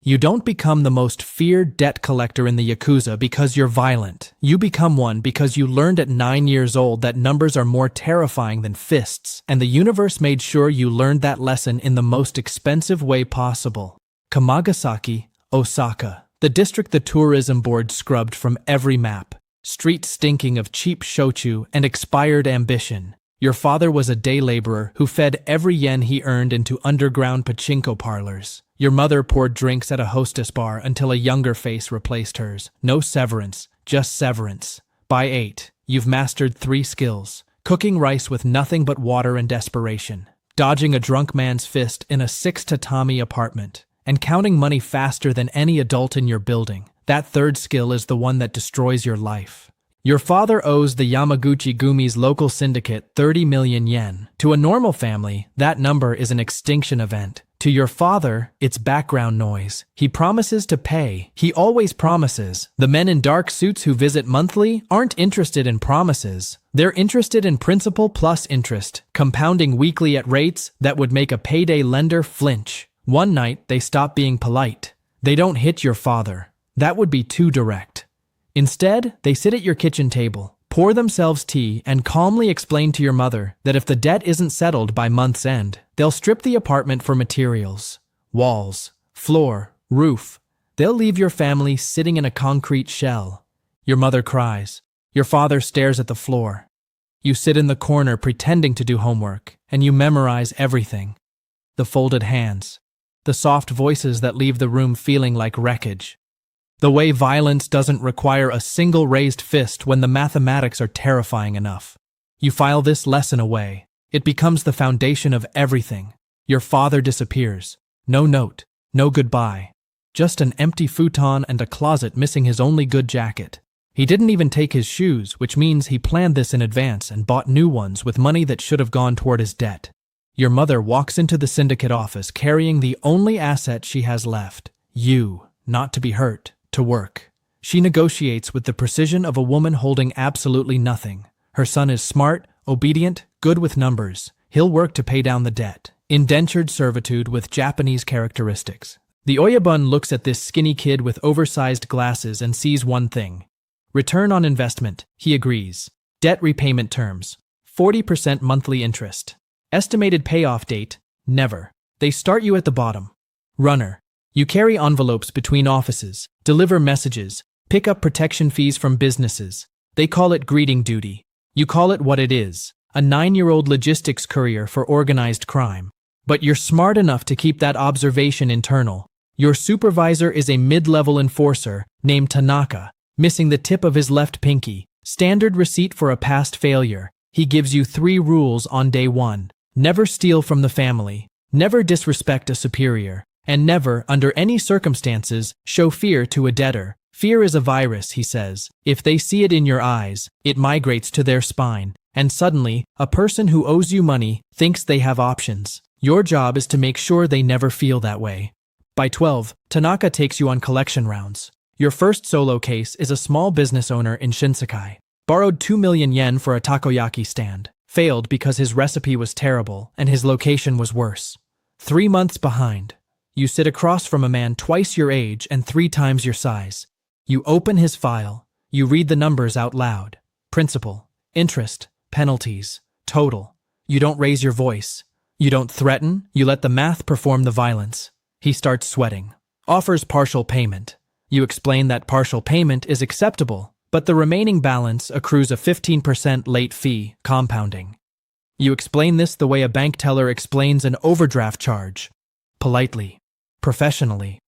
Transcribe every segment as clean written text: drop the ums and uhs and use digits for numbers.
You don't become the most feared debt collector in the Yakuza because you're violent. You become one because you learned at 9 years old that numbers are more terrifying than fists, and the universe made sure you learned that lesson in the most expensive way possible. Kamagasaki, Osaka. The district the tourism board scrubbed from every map. Streets stinking of cheap shochu and expired ambition. Your father was a day laborer who fed every yen he earned into underground pachinko parlors. Your mother poured drinks at a hostess bar until a younger face replaced hers. No severance, just severance. By 8, you've mastered 3 skills. Cooking rice with nothing but water and desperation. Dodging a drunk man's fist in a 6-tatami apartment. And counting money faster than any adult in your building. That 3rd skill is the one that destroys your life. Your father owes the Yamaguchi Gumi's local syndicate 30 million yen. To a normal family, that number is an extinction event. To your father, it's background noise. He promises to pay. He always promises. The men in dark suits who visit monthly aren't interested in promises. They're interested in principal plus interest, compounding weekly at rates that would make a payday lender flinch. One night, they stop being polite. They don't hit your father. That would be too direct. Instead, they sit at your kitchen table, pour themselves tea, and calmly explain to your mother that if the debt isn't settled by month's end, they'll strip the apartment for materials. Walls, floor, roof. They'll leave your family sitting in a concrete shell. Your mother cries. Your father stares at the floor. You sit in the corner pretending to do homework, and you memorize everything. The folded hands. The soft voices that leave the room feeling like wreckage. The way violence doesn't require a single raised fist when the mathematics are terrifying enough. You file this lesson away. It becomes the foundation of everything. Your father disappears. No note, no goodbye. Just an empty futon and a closet missing his only good jacket. He didn't even take his shoes, which means he planned this in advance and bought new ones with money that should have gone toward his debt. Your mother walks into the syndicate office carrying the only asset she has left. You, not to be hurt. To work. She negotiates with the precision of a woman holding absolutely nothing. Her son is smart, obedient, good with numbers. He'll work to pay down the debt. Indentured servitude with Japanese characteristics. The Oyabun looks at this skinny kid with oversized glasses and sees one thing. Return on investment, he agrees. Debt repayment terms. 40% monthly interest. Estimated payoff date, never. They start you at the bottom. Runner. You carry envelopes between offices, deliver messages, pick up protection fees from businesses. They call it greeting duty. You call it what it is, a 9-year-old logistics courier for organized crime. But you're smart enough to keep that observation internal. Your supervisor is a mid-level enforcer named Tanaka, missing the tip of his left pinky. Standard receipt for a past failure. He gives you 3 rules on day 1. Never steal from the family. Never disrespect a superior. And never, under any circumstances, show fear to a debtor. Fear is a virus, he says. If they see it in your eyes, it migrates to their spine. And suddenly, a person who owes you money thinks they have options. Your job is to make sure they never feel that way. By 12, Tanaka takes you on collection rounds. Your first solo case is a small business owner in Shinsekai. Borrowed 2 million yen for a takoyaki stand. Failed because his recipe was terrible and his location was worse. 3 months behind. You sit across from a man twice your age and 3 times your size. You open his file. You read the numbers out loud. Principal, interest, penalties, total. You don't raise your voice. You don't threaten. You let the math perform the violence. He starts sweating. Offers partial payment. You explain that partial payment is acceptable, but the remaining balance accrues a 15% late fee, compounding. You explain this the way a bank teller explains an overdraft charge. Politely. Professionally,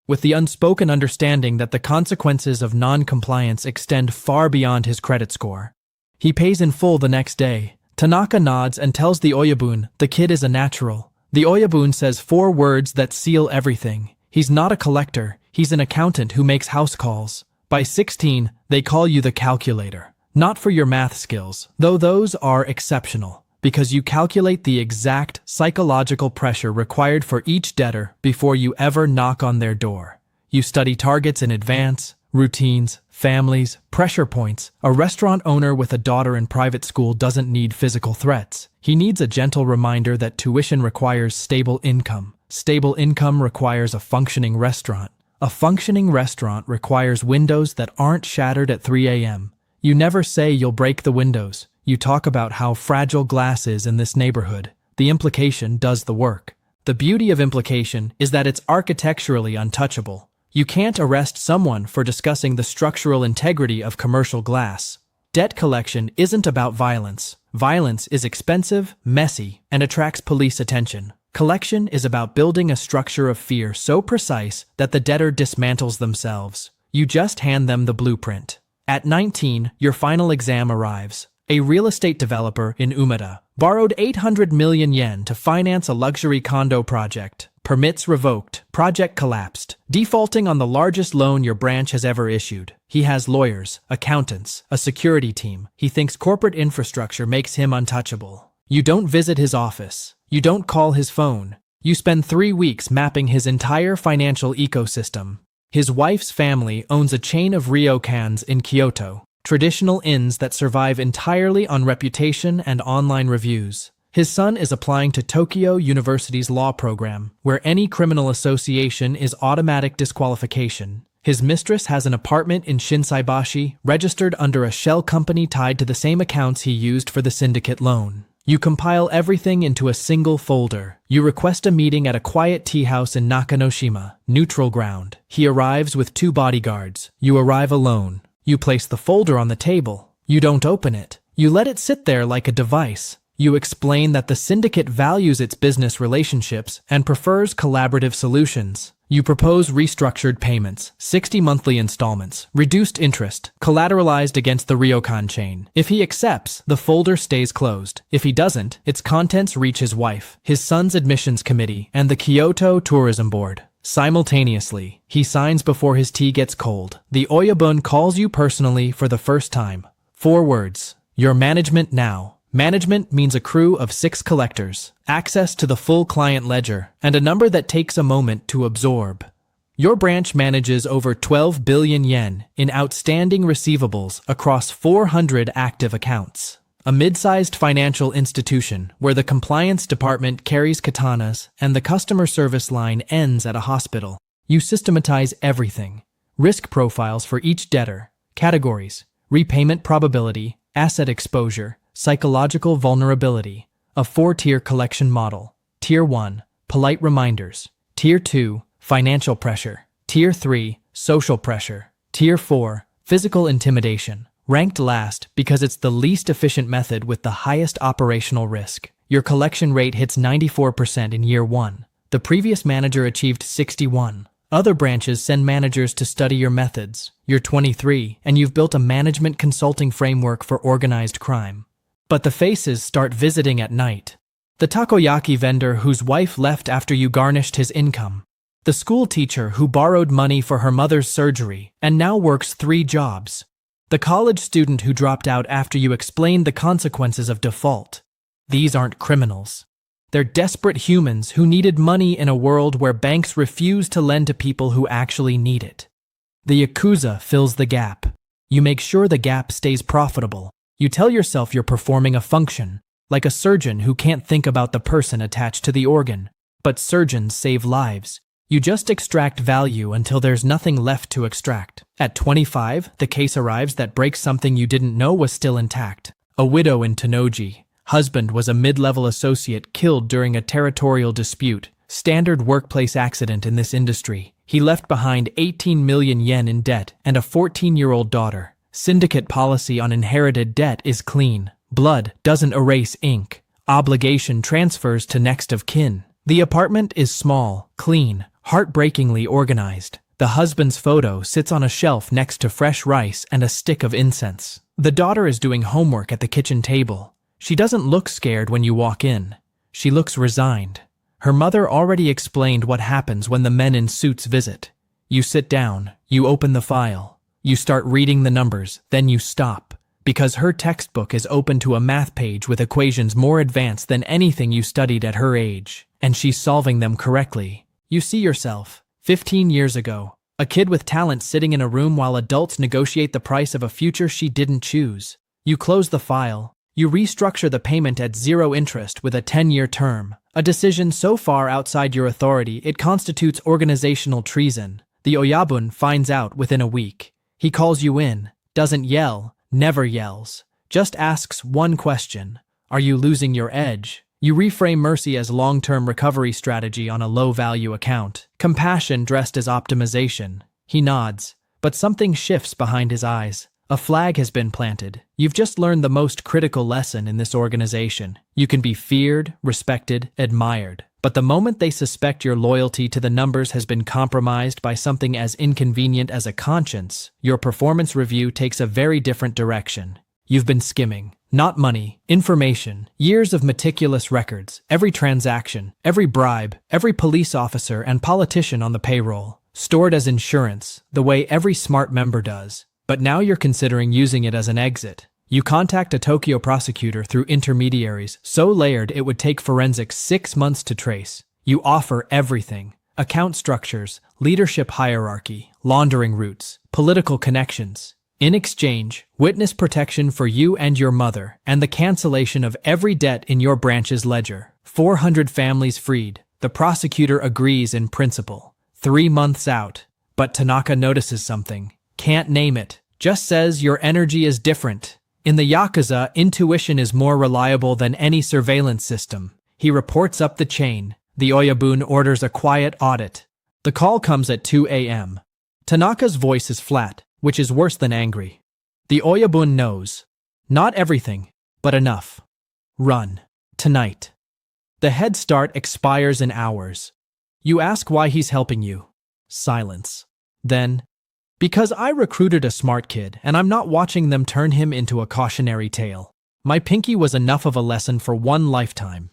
with the unspoken understanding that the consequences of non-compliance extend far beyond his credit score. He pays in full the next day. Tanaka nods and tells the Oyabun the kid is a natural. The Oyabun says 4 words that seal everything. He's not a collector, he's an accountant who makes house calls. By 16, they call you the calculator. Not for your math skills, though those are exceptional. Because you calculate the exact psychological pressure required for each debtor before you ever knock on their door. You study targets in advance, routines, families, pressure points. A restaurant owner with a daughter in private school doesn't need physical threats. He needs a gentle reminder that tuition requires stable income. Stable income requires a functioning restaurant. A functioning restaurant requires windows that aren't shattered at 3 a.m. You never say you'll break the windows. You talk about how fragile glass is in this neighborhood. The implication does the work. The beauty of implication is that it's architecturally untouchable. You can't arrest someone for discussing the structural integrity of commercial glass. Debt collection isn't about violence. Violence is expensive, messy, and attracts police attention. Collection is about building a structure of fear so precise that the debtor dismantles themselves. You just hand them the blueprint. At 19, your final exam arrives. A real estate developer in Umeda borrowed 800 million yen to finance a luxury condo project. Permits revoked. Project collapsed, defaulting on the largest loan your branch has ever issued. He has lawyers, accountants, a security team. He thinks corporate infrastructure makes him untouchable. You don't visit his office. You don't call his phone. You spend 3 weeks mapping his entire financial ecosystem. His wife's family owns a chain of ryokans in Kyoto, traditional inns that survive entirely on reputation and online reviews. His son is applying to Tokyo University's law program, where any criminal association is automatic disqualification. His mistress has an apartment in Shinsaibashi, registered under a shell company tied to the same accounts he used for the syndicate loan. You compile everything into a single folder. You request a meeting at a quiet tea house in Nakanoshima, neutral ground. He arrives with 2 bodyguards. You arrive alone. You place the folder on the table. You don't open it. You let it sit there like a device. You explain that the syndicate values its business relationships and prefers collaborative solutions. You propose restructured payments, 60 monthly installments, reduced interest, collateralized against the ryokan chain. If he accepts, the folder stays closed. If he doesn't, its contents reach his wife, his son's admissions committee, and the Kyoto Tourism Board. Simultaneously, he signs before his tea gets cold. The Oyabun calls you personally for the first time. 4 words. Your management now. Management means a crew of 6 collectors, access to the full client ledger, and a number that takes a moment to absorb. Your branch manages over 12 billion yen in outstanding receivables across 400 active accounts. A mid-sized financial institution where the compliance department carries katanas and the customer service line ends at a hospital. You systematize everything. Risk profiles for each debtor, categories, repayment probability, asset exposure, psychological vulnerability, a 4-tier collection model. Tier 1, polite reminders. Tier 2, financial pressure. Tier 3, social pressure. Tier 4, physical intimidation. Ranked last because it's the least efficient method with the highest operational risk. Your collection rate hits 94% in year 1. The previous manager achieved 61. Other branches send managers to study your methods. You're 23, and you've built a management consulting framework for organized crime. But the faces start visiting at night. The takoyaki vendor whose wife left after you garnished his income. The school teacher who borrowed money for her mother's surgery and now works 3 jobs. The college student who dropped out after you explained the consequences of default. These aren't criminals. They're desperate humans who needed money in a world where banks refuse to lend to people who actually need it. The Yakuza fills the gap. You make sure the gap stays profitable. You tell yourself you're performing a function, like a surgeon who can't think about the person attached to the organ. But surgeons save lives. You just extract value until there's nothing left to extract. At 25, the case arrives that breaks something you didn't know was still intact. A widow in Tonoji. Husband was a mid-level associate killed during a territorial dispute. Standard workplace accident in this industry. He left behind 18 million yen in debt and a 14-year-old daughter. Syndicate policy on inherited debt is clean. Blood doesn't erase ink. Obligation transfers to next of kin. The apartment is small, clean, heartbreakingly organized. The husband's photo sits on a shelf next to fresh rice and a stick of incense. The daughter is doing homework at the kitchen table. She doesn't look scared when you walk in. She looks resigned. Her mother already explained what happens when the men in suits visit. You sit down, you open the file. You start reading the numbers, then you stop, because her textbook is open to a math page with equations more advanced than anything you studied at her age, and she's solving them correctly. You see yourself, 15 years ago, a kid with talent sitting in a room while adults negotiate the price of a future she didn't choose. You close the file, you restructure the payment at 0 interest with a 10-year term, A decision so far outside your authority it constitutes organizational treason. The Oyabun finds out within a week. He calls you in, doesn't yell, never yells, just asks one question. Are you losing your edge? You reframe mercy as long-term recovery strategy on a low-value account. Compassion dressed as optimization. He nods, but something shifts behind his eyes. A flag has been planted. You've just learned the most critical lesson in this organization. You can be feared, respected, admired. But the moment they suspect your loyalty to the numbers has been compromised by something as inconvenient as a conscience, your performance review takes a very different direction. You've been skimming. Not money, information, years of meticulous records, every transaction, every bribe, every police officer and politician on the payroll, stored as insurance, the way every smart member does. But now you're considering using it as an exit. You contact a Tokyo prosecutor through intermediaries so layered it would take forensics 6 months to trace. You offer everything: account structures, leadership hierarchy, laundering routes, political connections. In exchange, witness protection for you and your mother, and the cancellation of every debt in your branch's ledger. 400 families freed. The prosecutor agrees in principle. 3 months out. But Tanaka notices something. Can't name it. Just says your energy is different. In the Yakuza, intuition is more reliable than any surveillance system. He reports up the chain. The Oyabun orders a quiet audit. The call comes at 2 a.m. Tanaka's voice is flat, which is worse than angry. The Oyabun knows. Not everything, but enough. Run. Tonight. The head start expires in hours. You ask why he's helping you. Silence. Then, because I recruited a smart kid and I'm not watching them turn him into a cautionary tale. My pinky was enough of a lesson for one lifetime.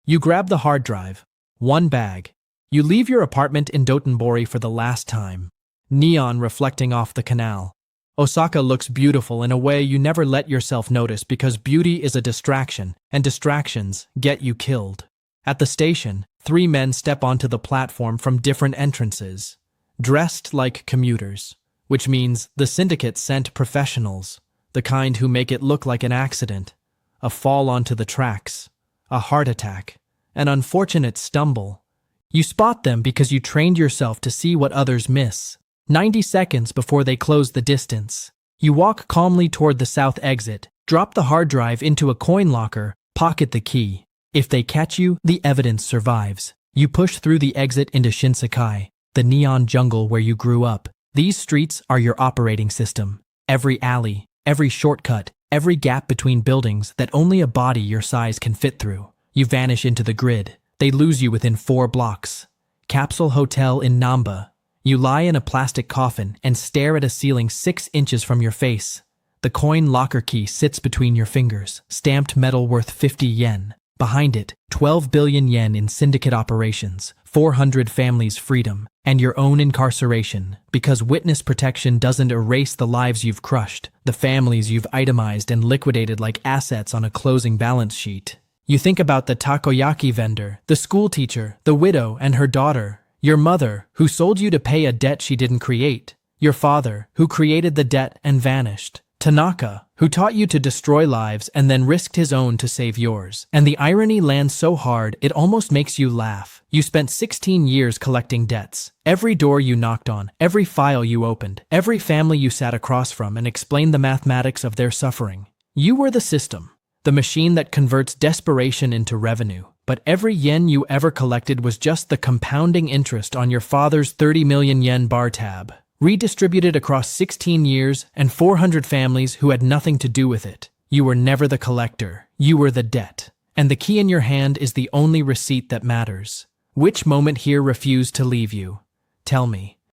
You grab the hard drive. One bag. You leave your apartment in Dotonbori for the last time. Neon reflecting off the canal. Osaka looks beautiful in a way you never let yourself notice because beauty is a distraction, and distractions get you killed. At the station, 3 men step onto the platform from different entrances, dressed like commuters, which means the syndicate sent professionals, the kind who make it look like an accident, a fall onto the tracks, a heart attack, an unfortunate stumble. You spot them because you trained yourself to see what others miss. 90 seconds before they close the distance. You walk calmly toward the south exit, drop the hard drive into a coin locker, pocket the key. If they catch you, the evidence survives. You push through the exit into Shinsekai, the neon jungle where you grew up. These streets are your operating system. Every alley, every shortcut, every gap between buildings that only a body your size can fit through. You vanish into the grid. They lose you within 4 blocks. Capsule Hotel in Namba. You lie in a plastic coffin and stare at a ceiling 6 inches from your face. The coin locker key sits between your fingers, stamped metal worth 50 yen. Behind it, 12 billion yen in syndicate operations, 400 families' freedom, and your own incarceration, because witness protection doesn't erase the lives you've crushed, the families you've itemized and liquidated like assets on a closing balance sheet. You think about the takoyaki vendor, the school teacher, the widow and her daughter, your mother, who sold you to pay a debt she didn't create, your father, who created the debt and vanished, Tanaka, who taught you to destroy lives and then risked his own to save yours. And the irony lands so hard it almost makes you laugh. You spent 16 years collecting debts. Every door you knocked on, every file you opened, every family you sat across from and explained the mathematics of their suffering. You were the system, the machine that converts desperation into revenue. But every yen you ever collected was just the compounding interest on your father's 30 million yen bar tab, redistributed across 16 years and 400 families who had nothing to do with it. You were never the collector, you were the debt. And the key in your hand is the only receipt that matters. Which moment here refused to leave you? Tell me.